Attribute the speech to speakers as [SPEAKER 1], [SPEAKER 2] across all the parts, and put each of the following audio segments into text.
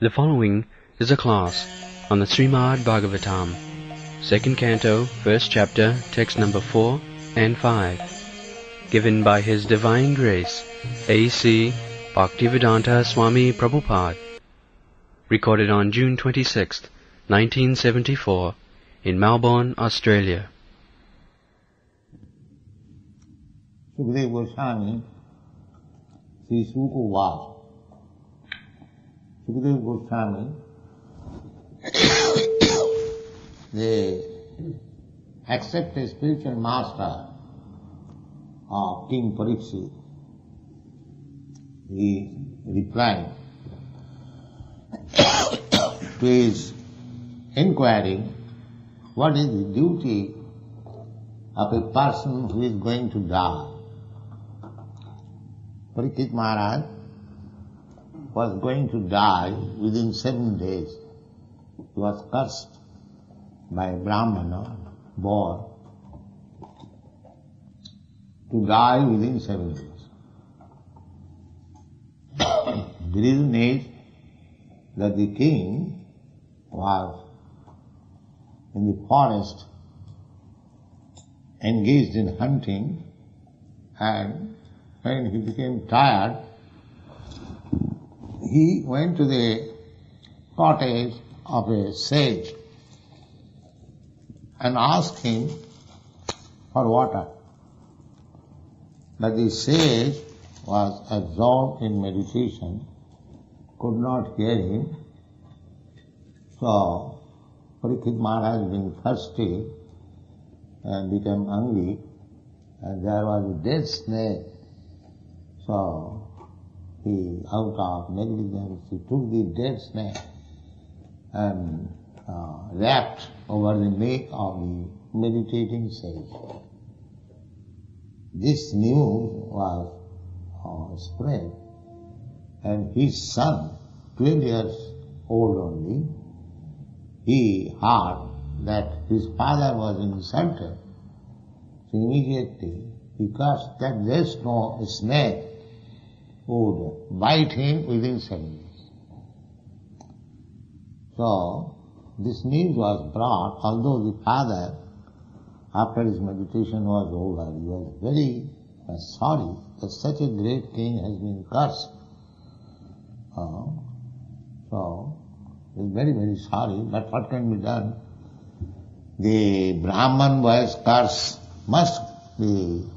[SPEAKER 1] The following is a class on the Srimad Bhagavatam, 2nd Canto, 1st Chapter, text number 4 and 5, given by His Divine Grace, A.C. Bhaktivedanta Swami Prabhupada, recorded on June 26, 1974, in Melbourne, Australia.
[SPEAKER 2] Sukadeva Goswami, Sri Suka was. Sukadeva Goswami, they accepted spiritual master of King Pariksit. He replied to his inquiry, what is the duty of a person who is going to die? Pariksit Maharaj was going to die within 7 days. He was cursed by a Brahmana, born, to die within 7 days. The reason is that the king was in the forest engaged in hunting, and when he became tired, he went to the cottage of a sage and asked him for water. But the sage was absorbed in meditation, could not hear him. So Pariksit Maharaj, being thirsty, and became hungry, and there was a dead snake. So he, out of negligence, he took the dead snake and wrapped over the neck of the meditating sage. This news was spread, and his son, 12 years old only, he heard that his father was insulted. So immediately he cursed that there's no snake would bite him within 7 days. So this news was brought, although the father, after his meditation was over, he was very sorry that such a great king has been cursed. So he was very, very sorry, but what can be done? The Brahman boy's curse must be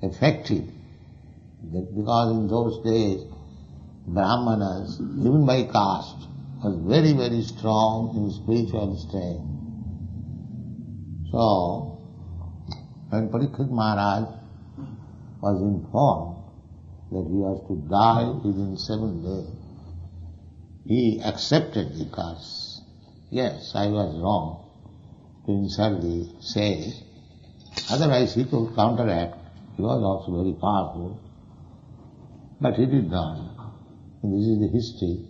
[SPEAKER 2] effective, because in those days Brahmanas, even by caste, was very, very strong in spiritual strength. So when Pariksit Maharaj was informed that he was to die within 7 days, he accepted the curse. Yes, I was wrong to insult the sage. Otherwise he could counteract. He was also very powerful. But he did not. This is the history.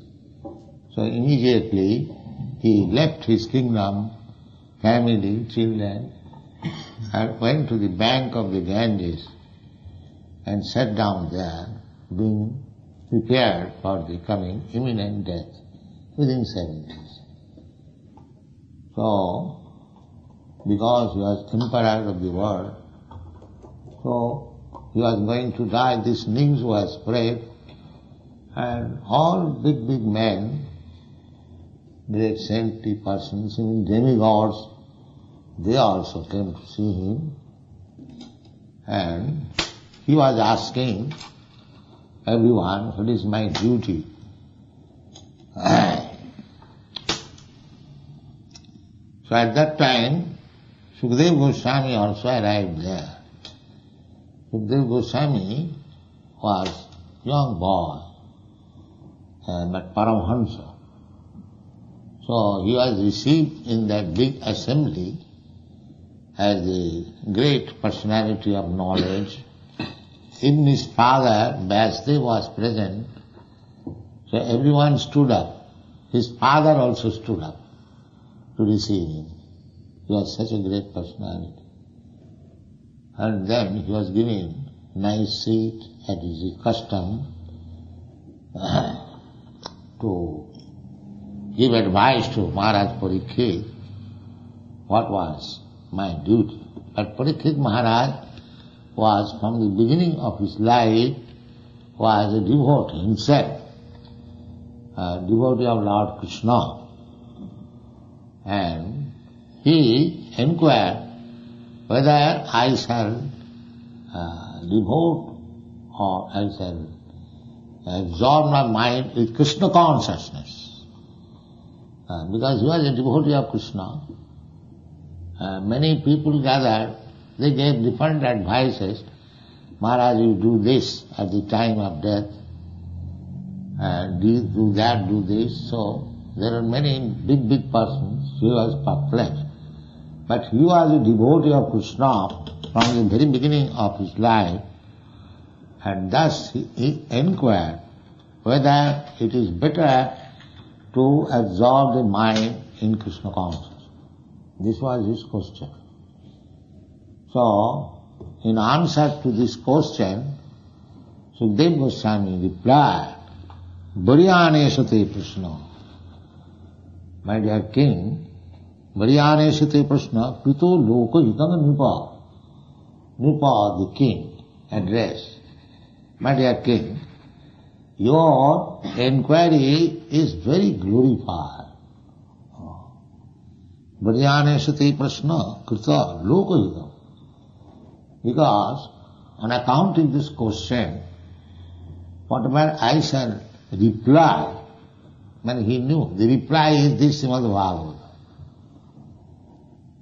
[SPEAKER 2] So immediately he left his kingdom, family, children, and went to the bank of the Ganges and sat down there, being prepared for the coming imminent death within 7 days. So, because he was emperor of the world, so he was going to die, this news was spread, and all big, big men, great saintly persons, even demigods, they also came to see him, and he was asking everyone, what is my duty? So at that time, Sukadeva Goswami also arrived there. Sukadeva Goswami was young boy, but Paramhansa. So he was received in that big assembly as a great personality of knowledge. Even his father, Vyasdev, was present, so everyone stood up. His father also stood up to receive him. He was such a great personality. And then he was given nice seat, as is his custom, to give advice to Maharaj Parikshit what was my duty. But Parikshit Maharaj was, from the beginning of his life, was a devotee himself, a devotee of Lord Krishna. And he inquired whether I shall devote or I shall absorb my mind with Krishna consciousness. Because he was a devotee of Krishna, many people gathered, they gave different advices. Maharaj, you do this at the time of death, and do that, do this. So there are many big persons. He was perplexed. But he was a devotee of Krishna from the very beginning of his life, and thus he inquired whether it is better to absorb the mind in Krishna consciousness. This was his question. So, in answer to this question, Sukadeva Goswami replied, Varyanesate Prashna. My dear king, Varyanesate Prashna, Pito Loko Hitanga Nipa. Nipa, the king, addressed. My dear king, your inquiry is very glorified. Varyanesate Prashna, Krita Loko Hitanga. Because on account of this question, whatever I shall reply, when he knew the reply is this Srimad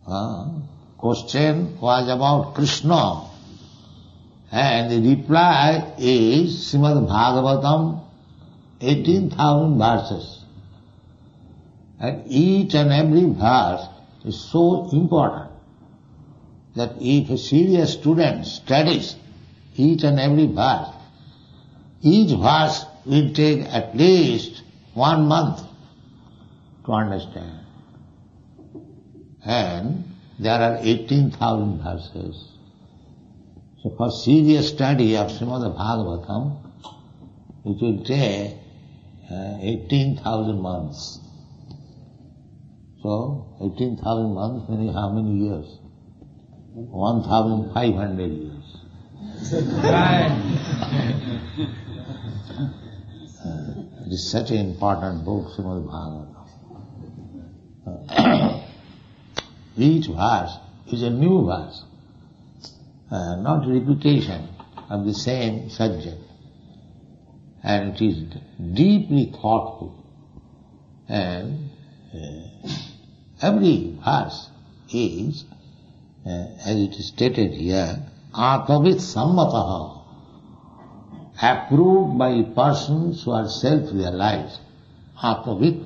[SPEAKER 2] Bhagavatam. Question was about Krishna, and the reply is Srimad Bhagavatam, 18,000 verses. And each and every verse is so important that if a serious student studies each and every verse, each verse will take at least 1 month to understand. And there are 18,000 verses. So for serious study of Srimad Bhagavatam, it will take 18,000 months. So 18,000 months meaning how many years? 1,500 years. It is such an important book, Srimad Bhagavatam. Each verse is a new verse, not repetition of the same subject. And it is deeply thoughtful. And every verse is, as it is stated here, Atmavit Sammataha, approved by persons who are self-realized. Atmavit.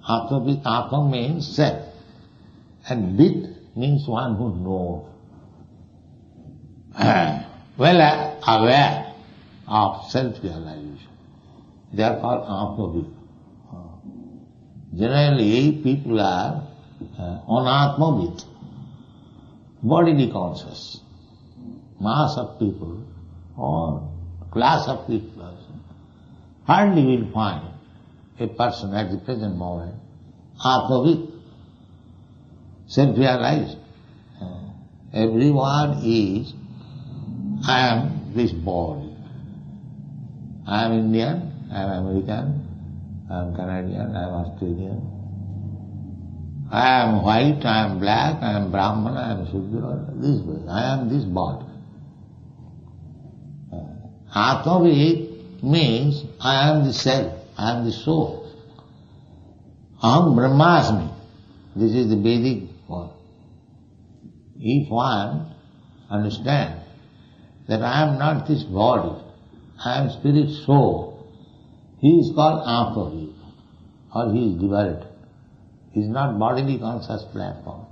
[SPEAKER 2] Atma means self. And Vit means one who knows. Well aware of self-realization. They are called Atmavit. Generally, people are anatmavit, bodily conscious. Mass of people or class of people hardly will find a person at the present moment atmavit, self-realized. Everyone is, I am this body. I am Indian, I am American, I am Canadian, I am Australian. I am white, I am black, I am Brahman, I am Shudra, this way. I am this body. Atmavit means I am the self, I am the soul. Aham Brahmasmi. This is the Vedic word. If one understands that I am not this body, I am spirit soul, he is called Atmavit, or he is liberated. He is not bodily conscious platform.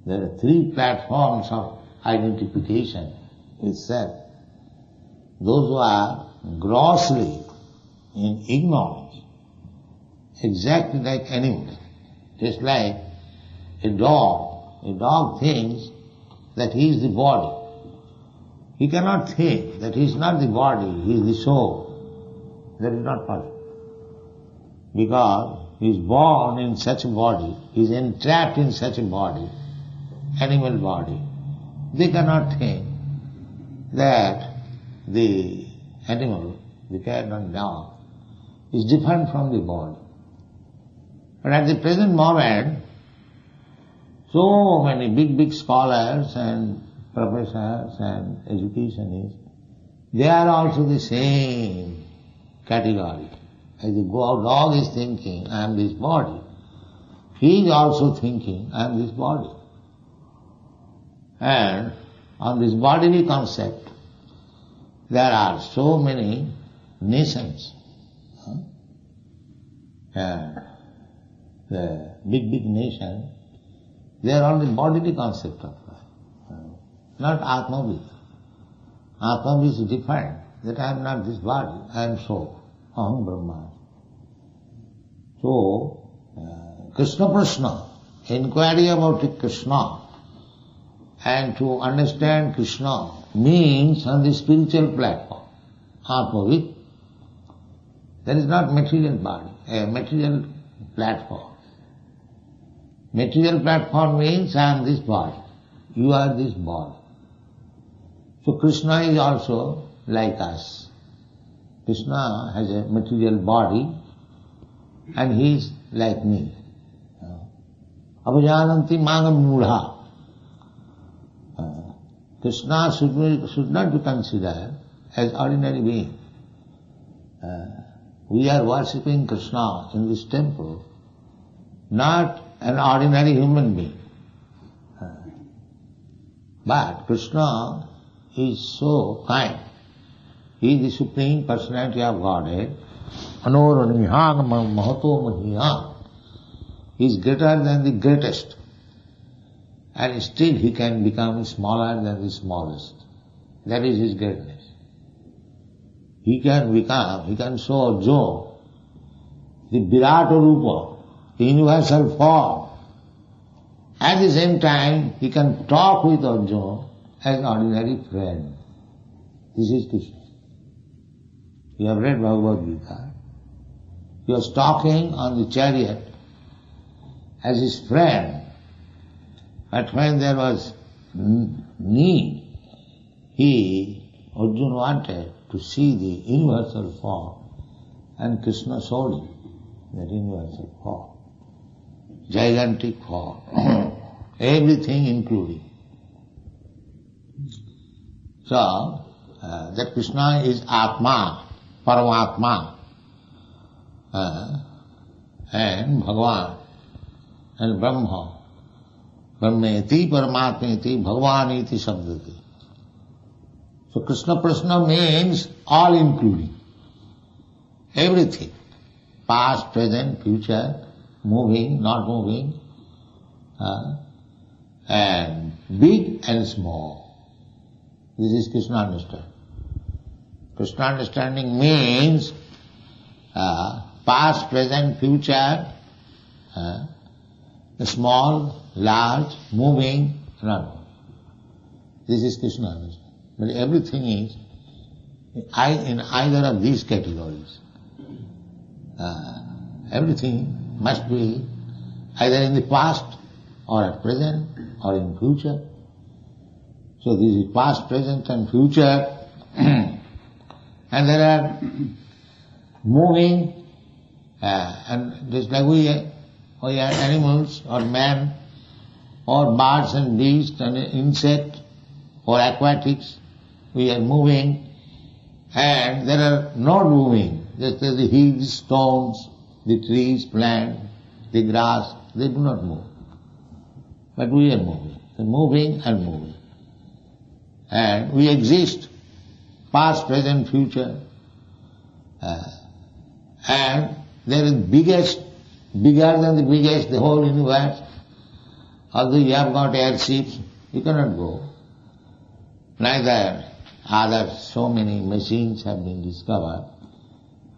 [SPEAKER 2] There are 3 platforms of identification with self. Those who are grossly in ignorance, exactly like animals, just like a dog. A dog thinks that he is the body. He cannot think that he is not the body, he is the soul. That is not possible. because he is born in such a body, he is entrapped in such a body, animal body. They cannot think that the animal, the cat and dog, is different from the body. But at the present moment, so many big scholars and professors and educationists, they are also the same category. As the dog is thinking, I am this body, he is also thinking, I am this body. And on this bodily concept, there are so many nations. And the big nation, they are on the bodily concept of life, not Atmavid. Atmavid is different, that I am not this body, I am soul, Aham Brahma. So, Krishna Prashna, inquiry about Krishna, and to understand Krishna means on the spiritual platform, Atmavid. That is not material body, a material platform. Material platform means I am this body, you are this body. So Krishna is also like us. Krishna has a material body and he is like me. Abhajananti mangam mudha. Krishna should not be considered as ordinary being. We are worshipping Krishna in this temple, not an ordinary human being. But Krishna is so kind. He is the Supreme Personality of Godhead. Anoranihang mahato mahiyang. He is greater than the greatest. And still he can become smaller than the smallest. That is his greatness. He can show Arjuna the Virata Rupa, the universal form. At the same time, he can talk with Arjuna as an ordinary friend. This is Krishna. You have read Bhagavad Gita. He was talking on the chariot as his friend. But when there was need, Arjuna wanted to see the universal form, and Krishna showed him that universal form, gigantic form, everything including. So, that Krishna is Atma, Paramatma, and Bhagavan, and Brahma. Brahmeti, Paramatmeti, Bhagavaniti Sabdati. So Krishna Prashna means all including. Everything. Past, present, future, moving, not moving, and big and small. This is Krishna understanding. Krishna understanding means past, present, future, small, large, moving, not moving. This is Krishna understanding. But everything is in either of these categories. Everything must be either in the past or at present or in future. So this is past, present and future. And there are moving, and just like we are animals or man or birds and beasts and insect or aquatics, we are moving, and there are not moving, just as the hills, stones, the trees, plants, the grass, they do not move. But we are moving, so moving and moving. And we exist, past, present, future, and there is bigger than the biggest, the whole universe. Although you have got airships, you cannot go. Neither other so many machines have been discovered.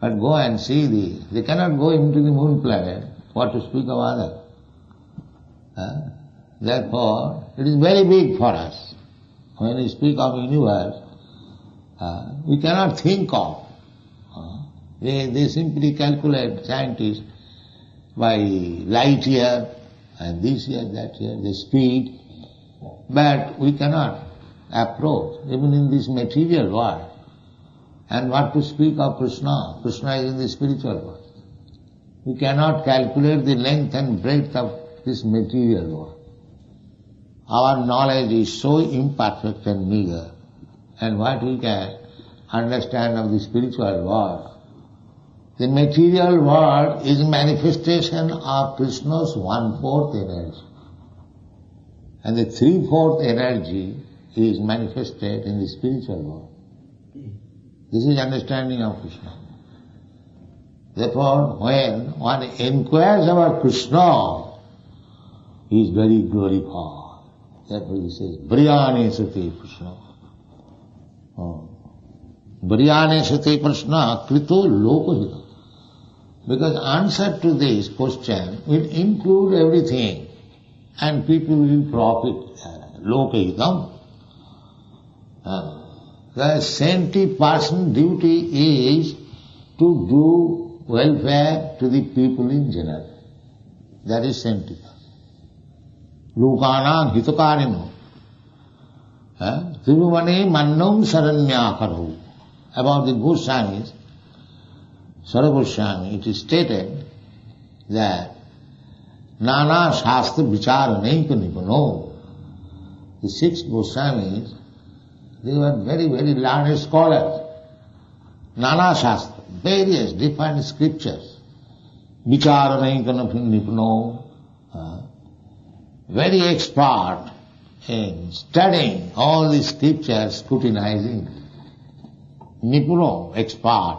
[SPEAKER 2] But go and see they cannot go into the moon planet, what to speak of other. Therefore, it is very big for us. When we speak of universe, we cannot think of They simply calculate, scientists, by light year and this year, that year, the speed. But we cannot approach, even in this material world. And what to speak of Krishna? Krishna is in the spiritual world. We cannot calculate the length and breadth of this material world. Our knowledge is so imperfect and meager, and what we can understand of the spiritual world. The material world is manifestation of Krishna's 1/4 energy. And the 3/4 energy is manifested in the spiritual world. This is understanding of Krishna. Therefore, when one inquires about Krishna, he is very glorified. Therefore he says, Briyane Sati Krishna. Briyane Sati Krishna Krito Lokohita. Because answer to this question will include everything and people will profit. Lokahitam. The saintly person's duty is to do welfare to the people in general. That is saintly. Lokanam hitakarino. Tribhuvane mannam saranyakaru. About the Goswamis, Sara Goswami, it is stated that Nana Shastra Vichara Naika Nipano. The 6 Goswamis, they were very, very learned scholars. Nana Shastra, various different scriptures. Vichara Naika Nipano. Very expert in studying all the scriptures, scrutinizing. Nipuno, expert.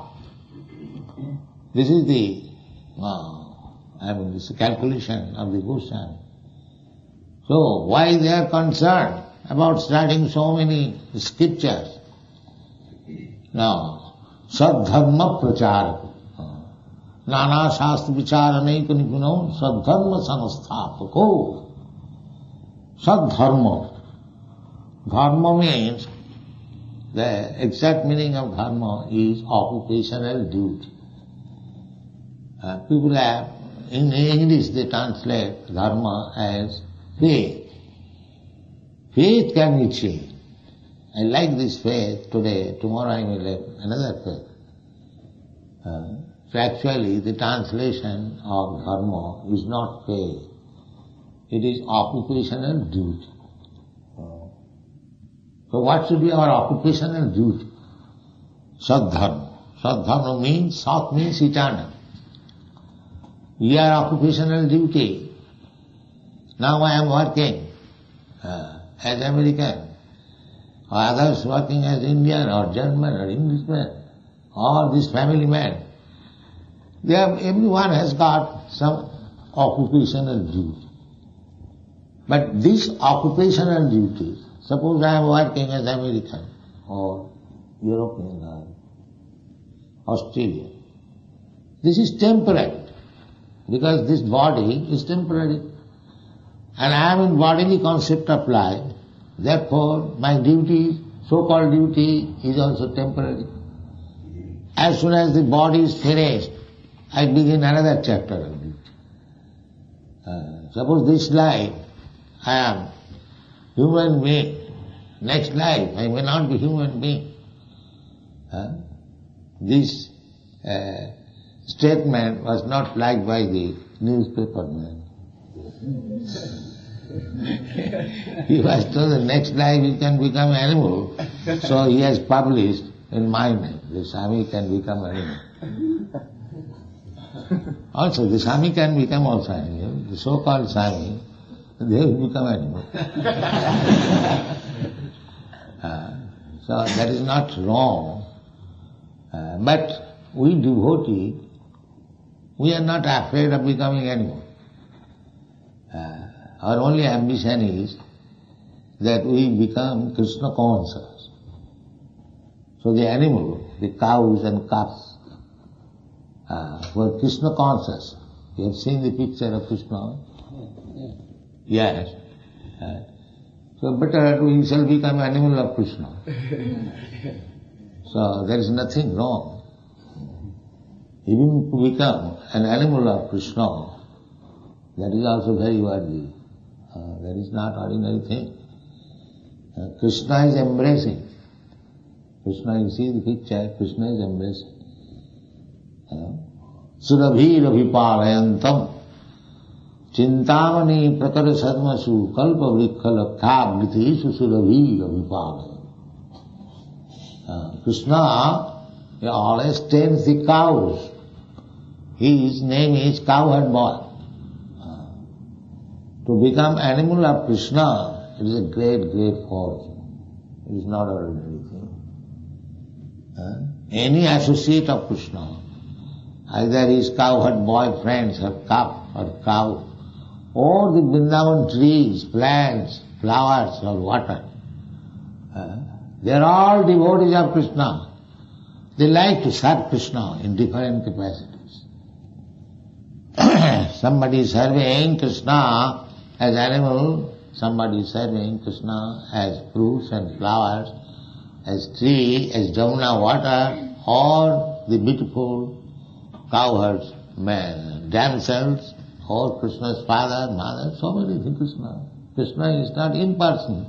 [SPEAKER 2] This is the this calculation of the Goswami. So why they are concerned about studying so many scriptures? Now, Sadharma Prachara. Nana Shastra Vichara Naika Nipuno Sadharma Sanasthapako. Sadharma. Dharma means, the exact meaning of dharma is occupational duty. People have, in English they translate dharma as faith. Faith can be changed. I like this faith today, tomorrow I will have another faith. So actually the translation of dharma is not faith. It is occupational duty. So what should be our occupational duty? Sadharma. Sadharma means, Sat means eternal. We are occupational duty. Now I am working as American, or others working as Indian or German or Englishman, or this family man. Everyone has got some occupational duty. But this occupational duty, suppose I am working as American or European or Australian. This is temporary, because this body is temporary. And I am in bodily concept of life, therefore my duty, so-called duty, is also temporary. As soon as the body is finished, I begin another chapter of duty. Suppose this life I am human being, next life I may not be human being. This statement was not liked by the newspaper man. He was told the next life he can become animal, so he has published in my name, the Swami can become animal. Also, the Swami can become also animal, the so-called Swami, they will become animal. So that is not wrong. But we devotee, we are not afraid of becoming animal. Our only ambition is that we become Krishna conscious. So the animal, the cows and calves, were Krishna conscious. You have seen the picture of Krishna? Yes. So better we shall become animal of Krishna. So there is nothing wrong. Even to become an animal of Krishna, that is also very worthy. That is not ordinary thing. Krishna is embracing. Krishna, you see the picture, Krishna is embracing. Surabhir abhipalayantam chintamani prakara sadmasu kalpa vrikkha lakha bhriteshu surabhir abhipalayantam. Krishna always tends the cows. His name is cowherd boy. To become animal of Krishna, it is a great, great fortune. It is not ordinary thing. Any associate of Krishna, either his cowherd boy friends or calf or cow, or the Vrindavan trees, plants, flowers or water, they are all devotees of Krishna. They like to serve Krishna in different capacities. Somebody is serving Krishna as animal, somebody is serving Krishna as fruits and flowers, as tree, as Jamuna water, or the beautiful cowherds, damsels, or Krishna's father, mother, so many things Krishna. Krishna is not impersonal.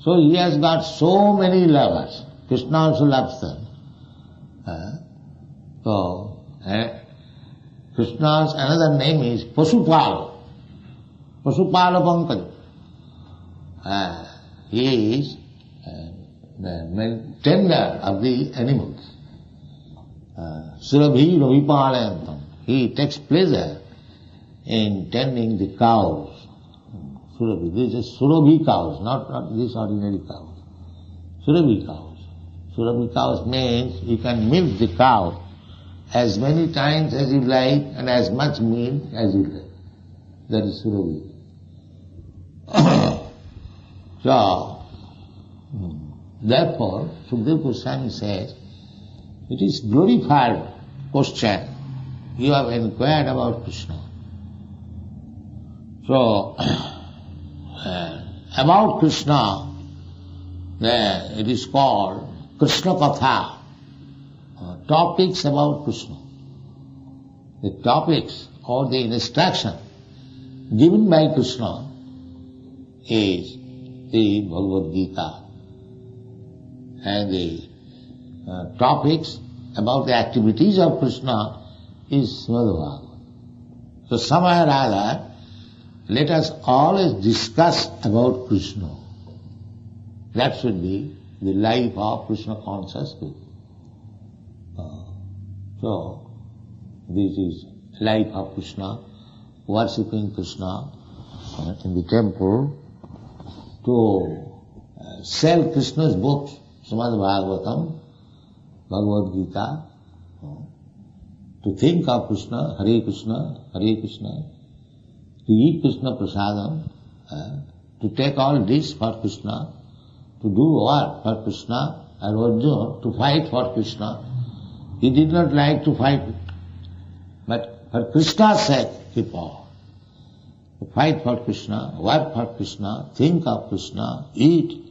[SPEAKER 2] So he has got so many lovers. Krishna also loves them. Krishna's another name is Pasupala. Pasupala Pankaj. He is the tender of the animals. Surabhi Ravipalayantam. He takes pleasure in tending the cows. Surabhi. This is Surabhi cows, not these ordinary cows. Surabhi cows. Surabhi cows means you can milk the cow as many times as you like and as much milk as you like. That is Surabhi. So, therefore, Sukadeva Goswami says, it is glorified question. You have inquired about Krishna. So, about Krishna, it is called Krishna Katha, topics about Krishna. The topics or the instruction given by Krishna is the Bhagavad Gita, and the topics about the activities of Krishna is Srimad Bhagavatam. So somehow or other, let us always discuss about Krishna. That should be the life of Krishna conscious people. So, this is life of Krishna, worshipping Krishna in the temple, to sell Krishna's books, Srimad Bhagavatam, Bhagavad Gita, to think of Krishna, Hare Krishna, Hare Krishna, to eat Krishna prasadam, to take all this for Krishna, to do work for Krishna, and Arjuna to fight for Krishna. He did not like to fight, but for Krishna's sake he fought. To fight for Krishna, work for Krishna, think of Krishna, eat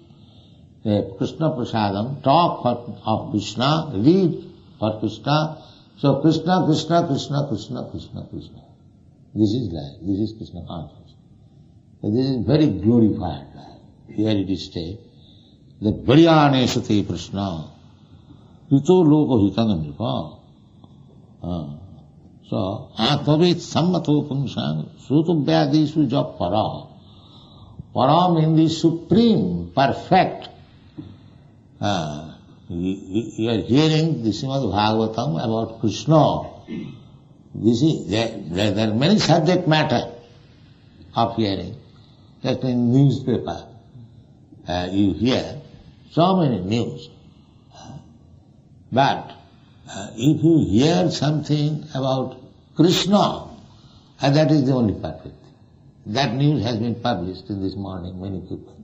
[SPEAKER 2] Krishna prasadam, talk of Krishna, read for Krishna. So Krishna, Krishna, Krishna, Krishna, Krishna, Krishna. This is life. This is Krishna consciousness. So this is very glorified life. Here it is said that Varyane Sati Krishna Hito Loko Hitanga Nipa. So Atavit Sammato Pumsang Sutu Vyadisu Jap Para. Para means the supreme, perfect. You are hearing the Srimad Bhagavatam about Krishna. There are many subject matter of hearing. Just in newspaper, you hear so many news. But if you hear something about Krishna, and that is the only perfect thing. That news has been published in this morning, many people.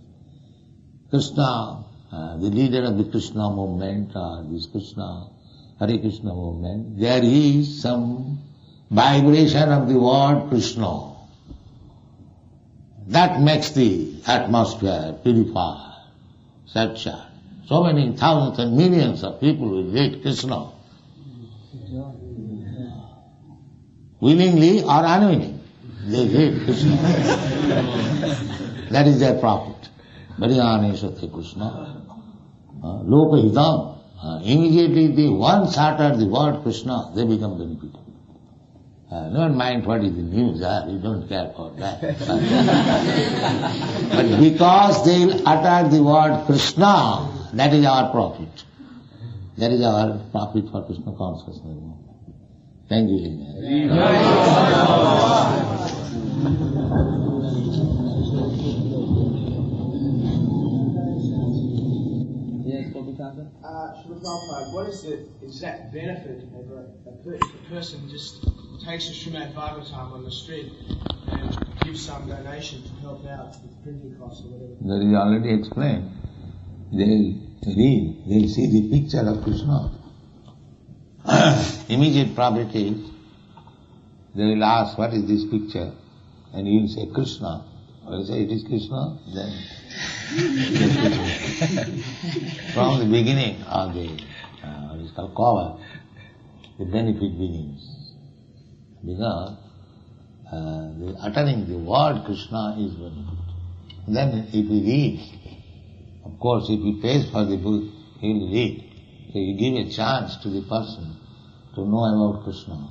[SPEAKER 2] Krishna, the leader of the Krishna movement, or this Krishna, Hare Krishna movement, there is some vibration of the word Krishna. That makes the atmosphere purified, satchar. So many thousands and millions of people will read Krishna. willingly or unwillingly. They hate Krishna. That is their profit. Variyane Satya Krishna. Lokahitam. Immediately they once utter the word Krishna, they become benefited. Don't mind what is the news, you don't care for that. But because they utter the word Krishna, that is our profit. That is our profit for Krishna consciousness. Thank you.
[SPEAKER 3] Srila Prabhupada, what is the exact benefit of a person just takes a Srimad Bhagavatam on the street and gives some donation to help out with printing costs or whatever?
[SPEAKER 2] That is already explained. They read, they see the picture of Krishna. Immediate profit is, they will ask, what is this picture? And you will say, Krishna. Or you say, it is Krishna, then from the beginning of the what is called cover, the benefit begins. Because the uttering the word Krishna is benefit. Then if he reads, of course if he pays for the book, he will read. So you give a chance to the person to know about Krishna.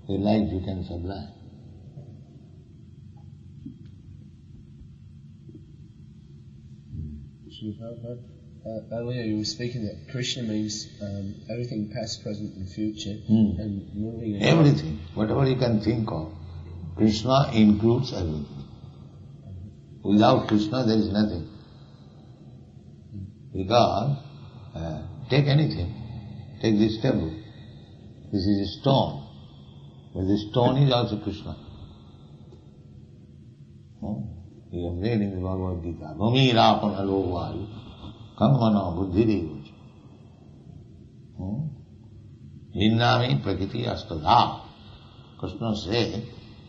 [SPEAKER 2] His life becomes sublime.
[SPEAKER 4] Earlier you were speaking that Krishna means everything past, present and future and moving and
[SPEAKER 2] everything, whatever you can think of. Krishna includes everything. Without Krishna there is nothing. Because, take anything, take this table. This is a stone. But this stone is also Krishna. You have read in the Bhagavad Gita, Bhumi Rapana Lovayu, Kammana Buddhiri. Jinnami Prakriti Astadha. Krishna said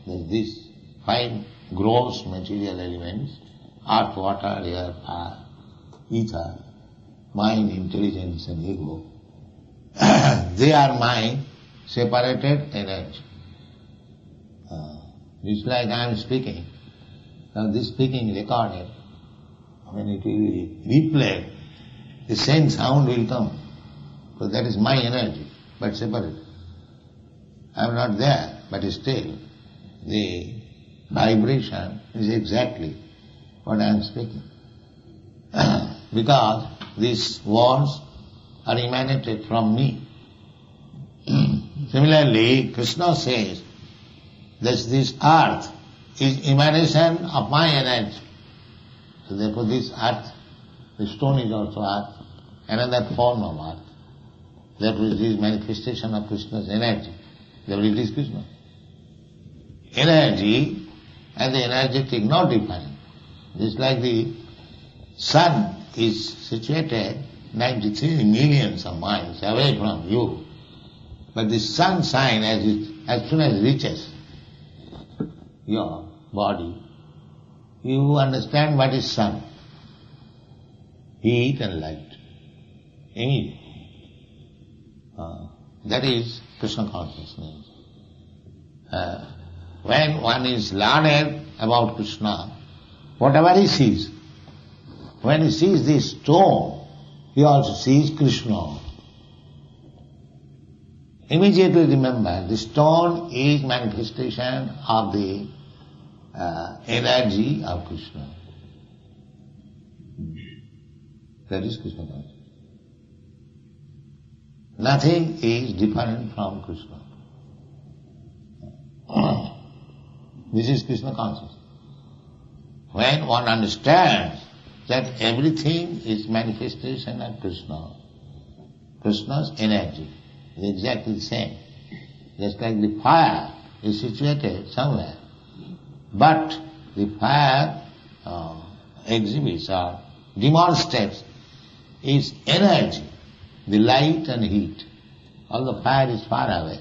[SPEAKER 2] that these 5 gross material elements, earth, water, air, fire, ether, mind, intelligence and ego, they are my separated energy. It's like I am speaking. Now this speaking recorded, when it will be replayed, the same sound will come. So that is my energy, but separate. I am not there, but still the vibration is exactly what I am speaking. Because these words are emanated from me. Similarly, Krishna says that this earth is emanation of my energy. So therefore this earth, the stone is also earth, another form of earth. Therefore it is manifestation of Krishna's energy. Therefore it is Krishna. Energy and the energetic not defined. Just like the sun is situated 93 millions of miles away from you. But the sun shine as soon as it reaches your body, you understand what is sun. Heat and light. Immediately. That is Krishna consciousness. When one is learned about Krishna, whatever he sees, when he sees this stone, he also sees Krishna. Immediately remember, the stone is manifestation of the energy of Krishna. That is Krishna consciousness. Nothing is different from Krishna. This is Krishna consciousness. When one understands that everything is manifestation of Krishna, Krishna's energy is exactly the same. Just like the fire is situated somewhere, but the fire exhibits or demonstrates its energy, the light and heat. Although fire is far away,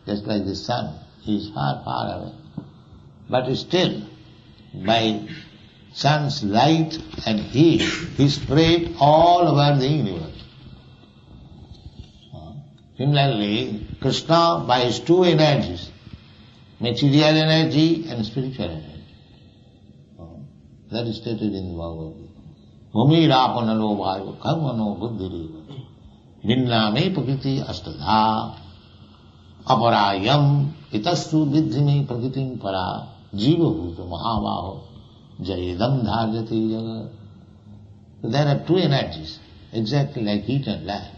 [SPEAKER 2] just like the sun is far, far away. But still, by sun's light and heat, he spread all over the universe. Similarly, Krishna, by his 2 energies, material energy and spiritual energy. That is stated in the Bhagavad Gita. Bhumirapanalo vayu karmano buddhiriva vinname prakriti astadha aparayam itastu vidhime prakritim para jiva bhuta mahavaho jayedam dharjati jagat. So there are two energies, exactly like heat and light.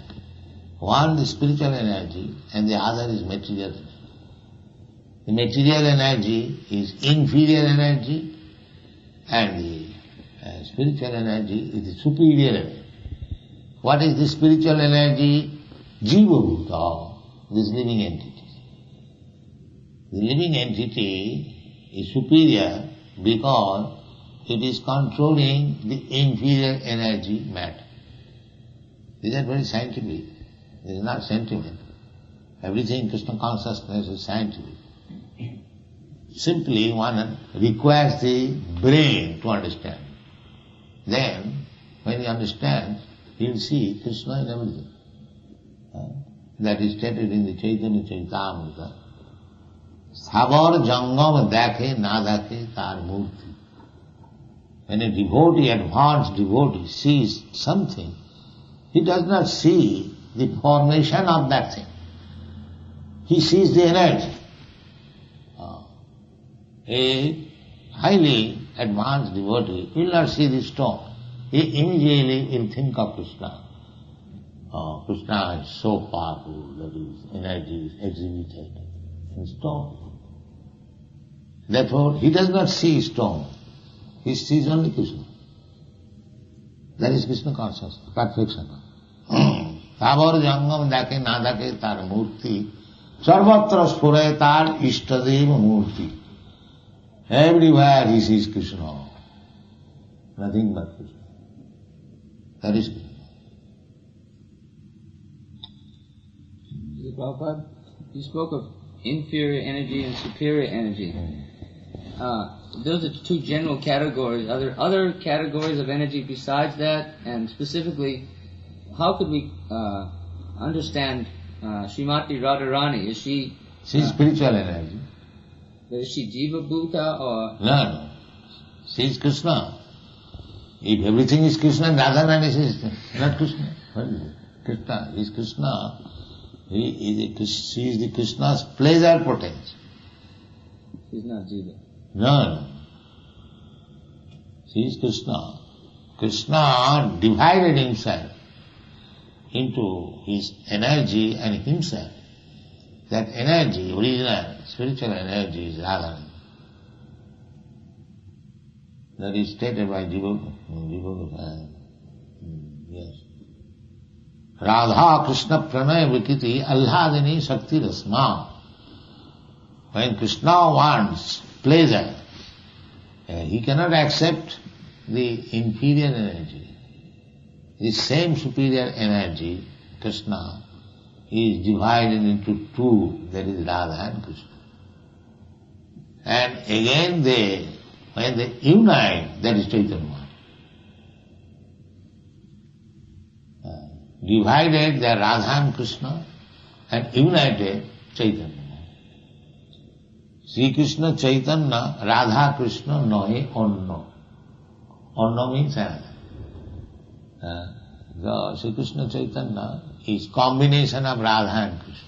[SPEAKER 2] One is spiritual energy and the other is material energy. The material energy is inferior energy and the spiritual energy is the superior energy. What is the spiritual energy? Jiva bhuta, this living entity. The living entity is superior because it is controlling the inferior energy matter. These are very scientific. This is not sentiment. Everything Krishna consciousness is scientific. Simply one requires the brain to understand. Then, when he understands, he will see Krishna in everything. That is stated in the Chaitanya Charitamrita. Sabar jangam dakhe na dakhe tar murti. When a devotee, advanced devotee, sees something, he does not see the formation of that thing. He sees the energy. A highly advanced devotee will not see the stone. He immediately will think of Krishna. Krishna is so powerful that his energy is exhibited in stone. Therefore, he does not see stone. He sees only Krishna. That is Krishna consciousness, perfection. Tabar jangam dake na dake tar murti, sarvatra spure tar ishtadeva murti. Everywhere he sees Krishna. Nothing but Krishna. That is Krishna.
[SPEAKER 5] Prabhupada, you spoke of inferior energy and superior energy. Those are two general categories. Are there other categories of energy besides that? And specifically, how could we understand Srimati Radharani? Is she...
[SPEAKER 2] She is spiritual energy.
[SPEAKER 5] Is she Jiva Bhuta or...
[SPEAKER 2] No. She is Krishna. If everything is Krishna, Radharani is not Krishna. What is it? Krishna is Krishna. She is the Krishna's pleasure potential.
[SPEAKER 5] She is not Jiva.
[SPEAKER 2] No. She is Krishna. Krishna divided himself into his energy and himself. That energy, original spiritual energy, is Radha. That is stated by Jiva. Yes. Radha Krishna Pranaya Vikiti Alhadini Shakti Rasma. When Krishna wants pleasure, he cannot accept the inferior energy. The same superior energy, Krishna, is divided into two, that is Radha and Krishna. And again when they unite, that is Chaitanya. Divided the Radha and Krishna and united Chaitanya. Sri Krishna Chaitanya, Radha Krishna nohe onno. Onno means another. The Sri Krishna Chaitanya is combination of Radha and Krishna.